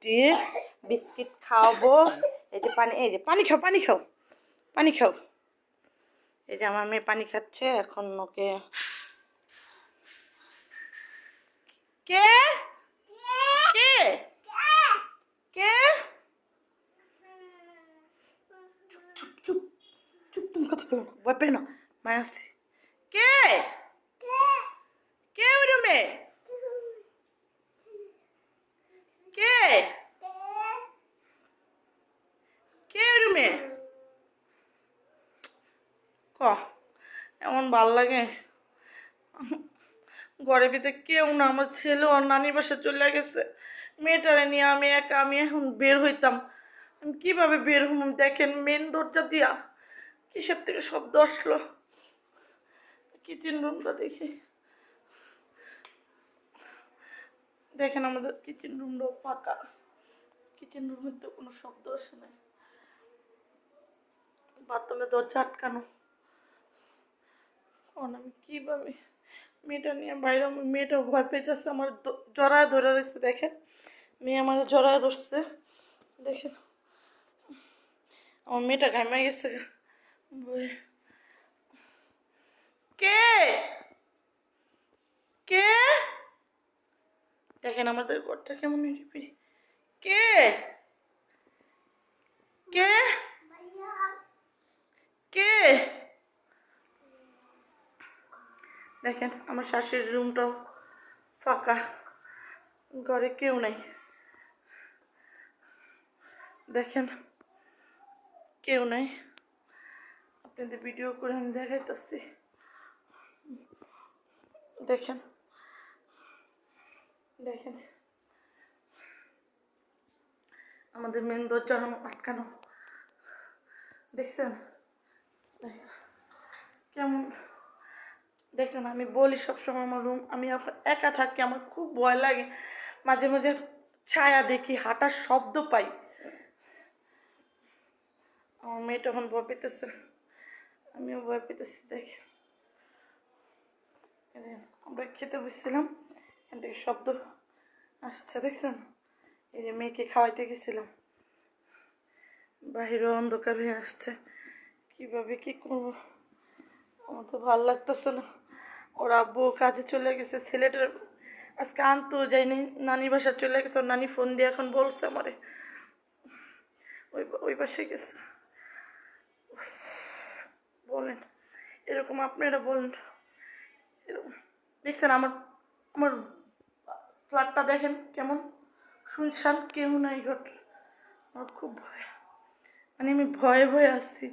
দিয়ে বিস্কিট খাওয়াবো। এই যে পানি খাও, পানি খাও, পানি খাও। এই যে আমার মেয়ে পানি খাচ্ছে। এখন ওকে কে কে কে চুপ চুপ চুপ, তুমি কথা বলো না, ভয় পেও না, মায়া আছে। কে কে ওই রুমে? কে কে ওই রুমে? ক এমন ভাল লাগে ঘরের ভিতরে কেউ না, আমার ছেলে ওর নানির বাসা চলে গেছে। মেয়েটারে নিয়ে আমি একা, আমি এখন বের হইতাম, আমি কিভাবে বের হলাম? দেখেন মেন দরজা দিয়া কিসের থেকে শব্দ আসলো। কিচেন রুমটা দেখি, দেখেন আমাদের কিচেন রুমটাও ফাঁকা, কিচেন রুমের তো কোনো শব্দ আসে নাই। বাথরুমে দরজা আটকানো। আমি কিভাবে মেয়েটা নিয়ে বাইরে, মেয়েটা ভয় পেতেছে, আমার জড়ায় ধরে রয়েছে। দেখেন মেয়ে আমার জড়ায় ধরছে, দেখেন আমার মেয়েটা ঘামে গেছে। কে কে দেখেন আমাদের ঘরটা কেমন নিরিবিলি। কে কে কে দেখেন আমার শাশুড়ির রুমটাও ফাঁকা, ঘরে কেউ নাই। দেখেন কেউ নাই, আপনাদের ভিডিও করে আমি দেখাইতেছি। দেখেন দেখেন আমাদের মেন দরজা আটকানো, দেখছেন কেমন? দেখছেন আমি বলি সবসময় আমার রুম, আমি একা থাকি, আমার খুব ভয় লাগে। মাঝে মাঝে ছায়া দেখি, হাঁটার শব্দ পাই। আমার মেয়েটা এখন ভয় পেতেছে, আমিও ভয় পেতেছি। দেখে আমরা খেতে বসছিলাম, এখান থেকে শব্দ আসছে, দেখছেন? এই যে মেয়েকে খাওয়াইতে গেছিলাম, বাহিরে অন্ধকার হয়ে আসছে, কিভাবে কি করবো? আমার তো ভালো লাগতেছে না। ওর আব্বু কাজে চলে গেছে, ছেলেটার আজকে আনতেও যায়নি, নানি বাসা চলে গেছে। ওর নানি ফোন দিয়ে এখন বলছে আমারে ওই বাসে গেছে। বলেন এরকম, আপনারা বলেন এরকম। দেখছেন আমার আমার ফ্ল্যাটটা দেখেন কেমন শুনশান, কেউ নাই ঘর। আমার খুব ভয়, মানে আমি ভয়ে ভয়ে আসছি।